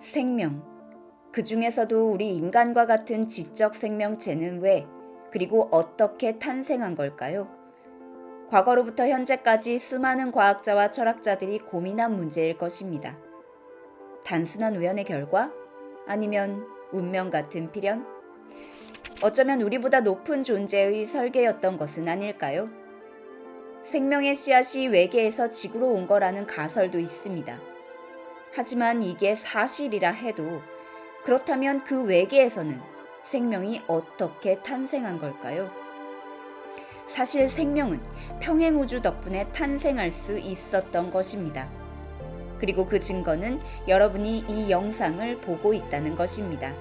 생명. 그 중에서도 우리 인간과 같은 지적 생명체는 왜, 그리고 어떻게 탄생한 걸까요? 과거로부터 현재까지 수많은 과학자와 철학자들이 고민한 문제일 것입니다. 단순한 우연의 결과? 아니면 운명 같은 필연? 어쩌면 우리보다 높은 존재의 설계였던 것은 아닐까요? 생명의 씨앗이 외계에서 지구로 온 거라는 가설도 있습니다. 하지만 이게 사실이라 해도 그렇다면 그 외계에서는 생명이 어떻게 탄생한 걸까요? 사실 생명은 평행우주 덕분에 탄생할 수 있었던 것입니다. 그리고 그 증거는 여러분이 이 영상을 보고 있다는 것입니다.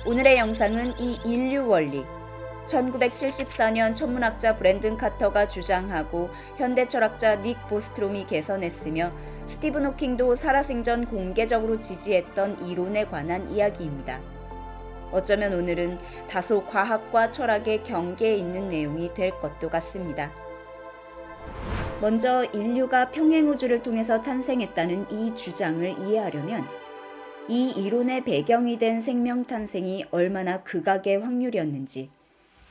오늘의 영상은 이 인류 원리, 1974년 천문학자 브랜든 카터가 주장하고 현대 철학자 닉 보스트롬이 개선했으며 스티븐 호킹도 살아생전 공개적으로 지지했던 이론에 관한 이야기입니다. 어쩌면 오늘은 다소 과학과 철학의 경계에 있는 내용이 될 것도 같습니다. 먼저 인류가 평행우주를 통해서 탄생했다는 이 주장을 이해하려면 이 이론의 배경이 된 생명 탄생이 얼마나 극악의 확률이었는지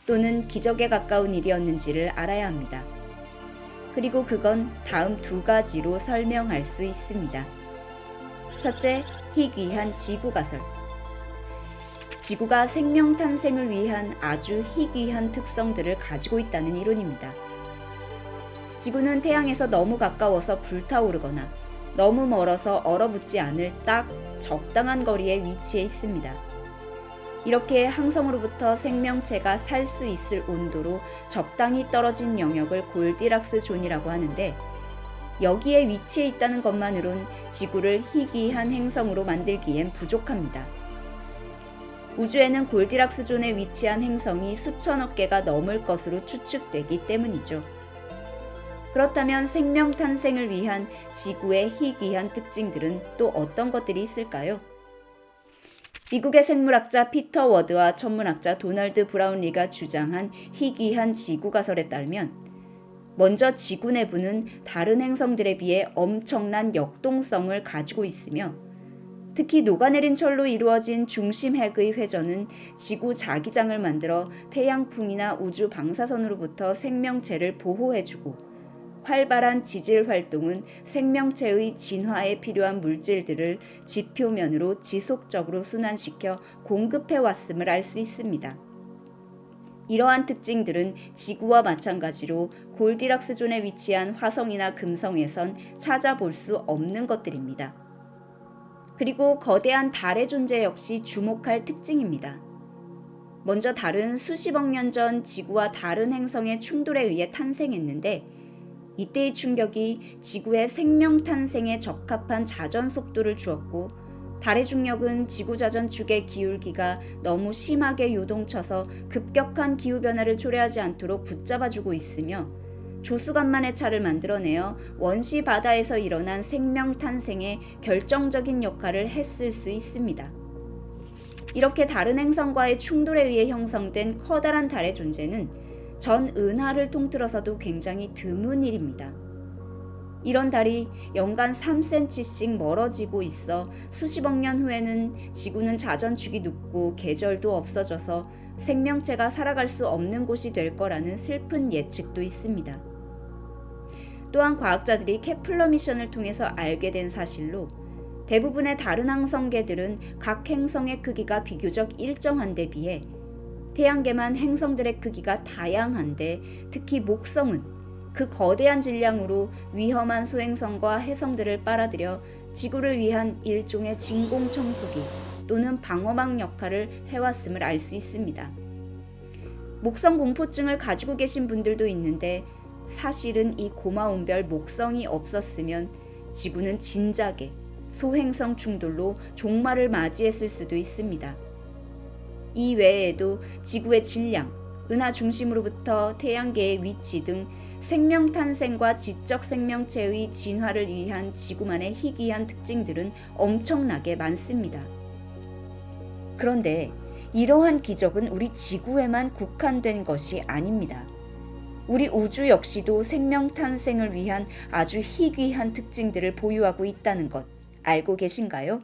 또는 기적에 가까운 일이었는지를 알아야 합니다. 그리고 그건 다음 두 가지로 설명할 수 있습니다. 첫째, 희귀한 지구가설. 지구가 생명 탄생을 위한 아주 희귀한 특성들을 가지고 있다는 이론입니다. 지구는 태양에서 너무 가까워서 불타오르거나 너무 멀어서 얼어붙지 않을 딱 적당한 거리에 위치해 있습니다. 이렇게 항성으로부터 생명체가 살 수 있을 온도로 적당히 떨어진 영역을 골디락스 존이라고 하는데 여기에 위치해 있다는 것만으론 지구를 희귀한 행성으로 만들기엔 부족합니다. 우주에는 골디락스 존에 위치한 행성이 수천억 개가 넘을 것으로 추측되기 때문이죠. 그렇다면 생명 탄생을 위한 지구의 희귀한 특징들은 또 어떤 것들이 있을까요? 미국의 생물학자 피터 워드와 천문학자 도널드 브라운리가 주장한 희귀한 지구 가설에 따르면 먼저 지구 내부는 다른 행성들에 비해 엄청난 역동성을 가지고 있으며 특히 녹아내린 철로 이루어진 중심 핵의 회전은 지구 자기장을 만들어 태양풍이나 우주 방사선으로부터 생명체를 보호해주고 활발한 지질 활동은 생명체의 진화에 필요한 물질들을 지표면으로 지속적으로 순환시켜 공급해 왔음을 알 수 있습니다. 이러한 특징들은 지구와 마찬가지로 골디락스 존에 위치한 화성이나 금성에선 찾아볼 수 없는 것들입니다. 그리고 거대한 달의 존재 역시 주목할 특징입니다. 먼저 달은 수십억 년 전 지구와 다른 행성의 충돌에 의해 탄생했는데 이때의 충격이 지구의 생명 탄생에 적합한 자전 속도를 주었고 달의 중력은 지구 자전축의 기울기가 너무 심하게 요동쳐서 급격한 기후변화를 초래하지 않도록 붙잡아주고 있으며 조수간만의 차를 만들어내어 원시 바다에서 일어난 생명 탄생에 결정적인 역할을 했을 수 있습니다. 이렇게 다른 행성과의 충돌에 의해 형성된 커다란 달의 존재는 전 은하를 통틀어서도 굉장히 드문 일입니다. 이런 달이 연간 3cm씩 멀어지고 있어 수십억 년 후에는 지구는 자전축이 눕고 계절도 없어져서 생명체가 살아갈 수 없는 곳이 될 거라는 슬픈 예측도 있습니다. 또한 과학자들이 케플러 미션을 통해서 알게 된 사실로 대부분의 다른 항성계들은 각 행성의 크기가 비교적 일정한 데 비해 태양계만 행성들의 크기가 다양한데 특히 목성은 그 거대한 질량으로 위험한 소행성과 해성들을 빨아들여 지구를 위한 일종의 진공청소기 또는 방어막 역할을 해왔음을 알 수 있습니다. 목성 공포증을 가지고 계신 분들도 있는데 사실은 이 고마운 별 목성이 없었으면 지구는 진작에 소행성 충돌로 종말을 맞이했을 수도 있습니다. 이 외에도 지구의 질량, 은하 중심으로부터 태양계의 위치 등 생명 탄생과 지적 생명체의 진화를 위한 지구만의 희귀한 특징들은 엄청나게 많습니다. 그런데 이러한 기적은 우리 지구에만 국한된 것이 아닙니다. 우리 우주 역시도 생명 탄생을 위한 아주 희귀한 특징들을 보유하고 있다는 것 알고 계신가요?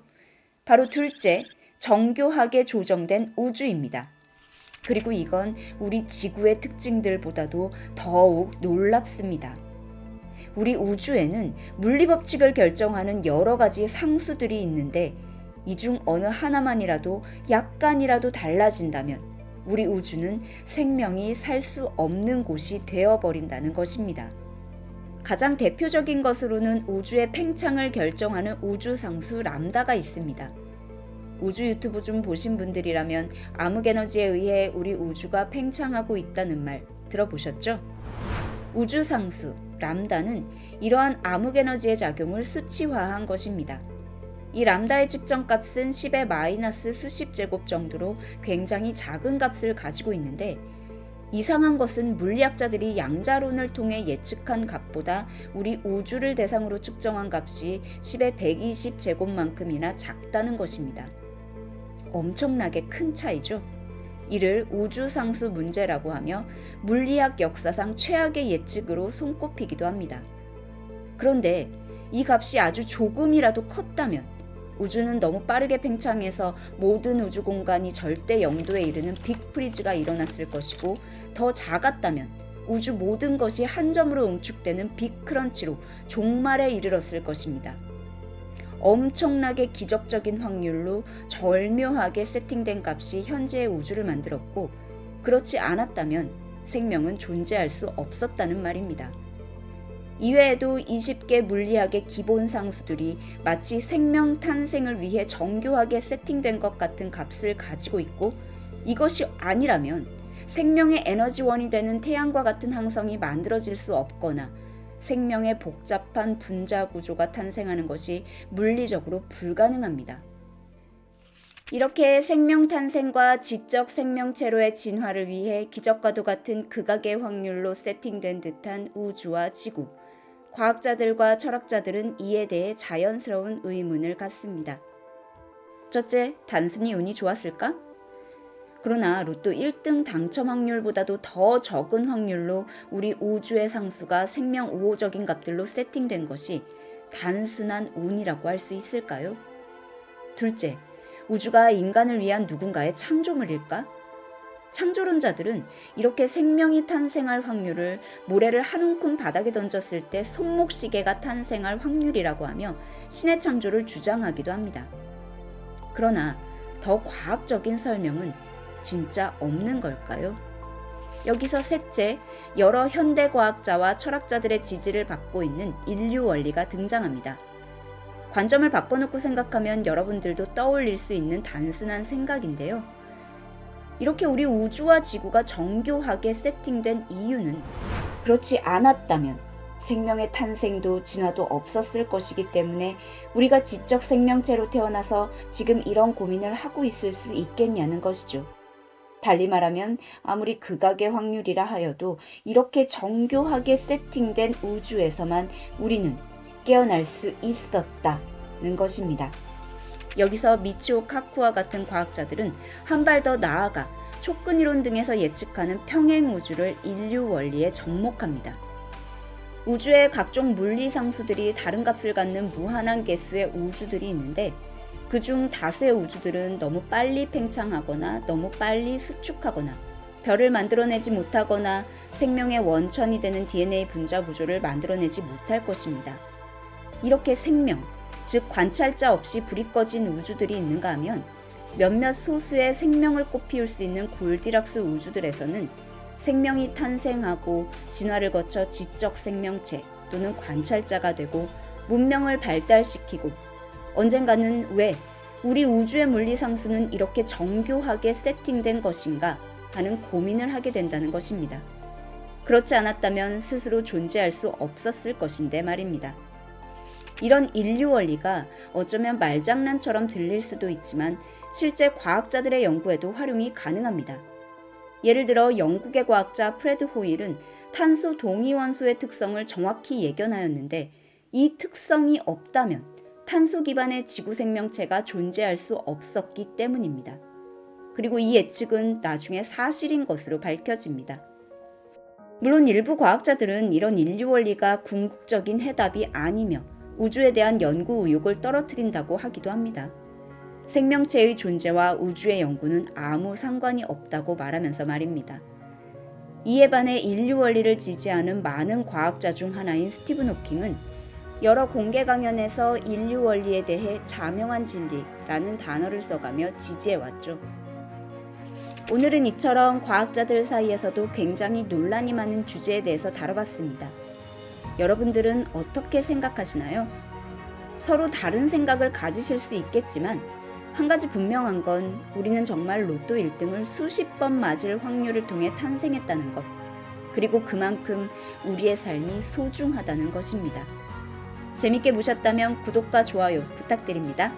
바로 둘째, 정교하게 조정된 우주입니다. 그리고 이건 우리 지구의 특징들보다도 더욱 놀랍습니다. 우리 우주에는 물리법칙을 결정하는 여러 가지 상수들이 있는데 이 중 어느 하나만이라도 약간이라도 달라진다면 우리 우주는 생명이 살 수 없는 곳이 되어버린다는 것입니다. 가장 대표적인 것으로는 우주의 팽창을 결정하는 우주상수 람다가 있습니다. 우주 유튜브 좀 보신 분들이라면 암흑에너지에 의해 우리 우주가 팽창하고 있다는 말 들어보셨죠? 우주상수 람다는 이러한 암흑에너지의 작용을 수치화한 것입니다. 이 람다의 측정값은 10의 마이너스 수십 제곱 정도로 굉장히 작은 값을 가지고 있는데 이상한 것은 물리학자들이 양자론을 통해 예측한 값보다 우리 우주를 대상으로 측정한 값이 10의 120 제곱만큼이나 작다는 것입니다. 엄청나게 큰 차이죠. 이를 우주상수 문제라고 하며 물리학 역사상 최악의 예측으로 손꼽히기도 합니다. 그런데 이 값이 아주 조금이라도 컸다면 우주는 너무 빠르게 팽창해서 모든 우주 공간이 절대 영도에 이르는 빅프리즈가 일어났을 것이고, 더 작았다면 우주 모든 것이 한 점으로 응축되는 빅크런치로 종말에 이르렀을 것입니다. 엄청나게 기적적인 확률로 절묘하게 세팅된 값이 현재의 우주를 만들었고, 그렇지 않았다면 생명은 존재할 수 없었다는 말입니다. 이외에도 20개 물리학의 기본 상수들이 마치 생명 탄생을 위해 정교하게 세팅된 것 같은 값을 가지고 있고, 이것이 아니라면 생명의 에너지원이 되는 태양과 같은 항성이 만들어질 수 없거나 생명의 복잡한 분자 구조가 탄생하는 것이 물리적으로 불가능합니다. 이렇게 생명 탄생과 지적 생명체로의 진화를 위해 기적과도 같은 극악의 확률로 세팅된 듯한 우주와 지구, 과학자들과 철학자들은 이에 대해 자연스러운 의문을 갖습니다. 첫째, 단순히 운이 좋았을까? 그러나 로또 1등 당첨 확률보다도 더 적은 확률로 우리 우주의 상수가 생명 우호적인 값들로 세팅된 것이 단순한 운이라고 할 수 있을까요? 둘째, 우주가 인간을 위한 누군가의 창조물일까? 창조론자들은 이렇게 생명이 탄생할 확률을 모래를 한 움큼 바닥에 던졌을 때 손목시계가 탄생할 확률이라고 하며 신의 창조를 주장하기도 합니다. 그러나 더 과학적인 설명은 진짜 없는 걸까요? 여기서 셋째, 여러 현대 과학자와 철학자들의 지지를 받고 있는 인류 원리가 등장합니다. 관점을 바꿔놓고 생각하면 여러분들도 떠올릴 수 있는 단순한 생각인데요. 이렇게 우리 우주와 지구가 정교하게 세팅된 이유는 그렇지 않았다면 생명의 탄생도 진화도 없었을 것이기 때문에 우리가 지적 생명체로 태어나서 지금 이런 고민을 하고 있을 수 있겠냐는 것이죠. 달리 말하면 아무리 극악의 확률이라 하여도 이렇게 정교하게 세팅된 우주에서만 우리는 깨어날 수 있었다는 것입니다. 여기서 미치오 카쿠와 같은 과학자들은 한 발 더 나아가 촉근이론 등에서 예측하는 평행 우주를 인류 원리에 접목합니다. 우주의 각종 물리 상수들이 다른 값을 갖는 무한한 개수의 우주들이 있는데 그중 다수의 우주들은 너무 빨리 팽창하거나 너무 빨리 수축하거나 별을 만들어내지 못하거나 생명의 원천이 되는 DNA 분자 구조를 만들어내지 못할 것입니다. 이렇게 생명, 즉 관찰자 없이 불이 꺼진 우주들이 있는가 하면 몇몇 소수의 생명을 꽃피울 수 있는 골디락스 우주들에서는 생명이 탄생하고 진화를 거쳐 지적 생명체 또는 관찰자가 되고 문명을 발달시키고 언젠가는 왜 우리 우주의 물리 상수는 이렇게 정교하게 세팅된 것인가 하는 고민을 하게 된다는 것입니다. 그렇지 않았다면 스스로 존재할 수 없었을 것인데 말입니다. 이런 인류 원리가 어쩌면 말장난처럼 들릴 수도 있지만 실제 과학자들의 연구에도 활용이 가능합니다. 예를 들어 영국의 과학자 프레드 호일은 탄소 동위원소의 특성을 정확히 예견하였는데 이 특성이 없다면 탄소 기반의 지구 생명체가 존재할 수 없었기 때문입니다. 그리고 이 예측은 나중에 사실인 것으로 밝혀집니다. 물론 일부 과학자들은 이런 인류 원리가 궁극적인 해답이 아니며 우주에 대한 연구 의욕을 떨어뜨린다고 하기도 합니다. 생명체의 존재와 우주의 연구는 아무 상관이 없다고 말하면서 말입니다. 이에 반해 인류 원리를 지지하는 많은 과학자 중 하나인 스티븐 호킹은 여러 공개 강연에서 인류 원리에 대해 자명한 진리라는 단어를 써가며 지지해왔죠. 오늘은 이처럼 과학자들 사이에서도 굉장히 논란이 많은 주제에 대해서 다뤄봤습니다. 여러분들은 어떻게 생각하시나요? 서로 다른 생각을 가지실 수 있겠지만 한 가지 분명한 건 우리는 정말 로또 1등을 수십 번 맞을 확률을 통해 탄생했다는 것, 그리고 그만큼 우리의 삶이 소중하다는 것입니다. 재밌게 보셨다면 구독과 좋아요 부탁드립니다.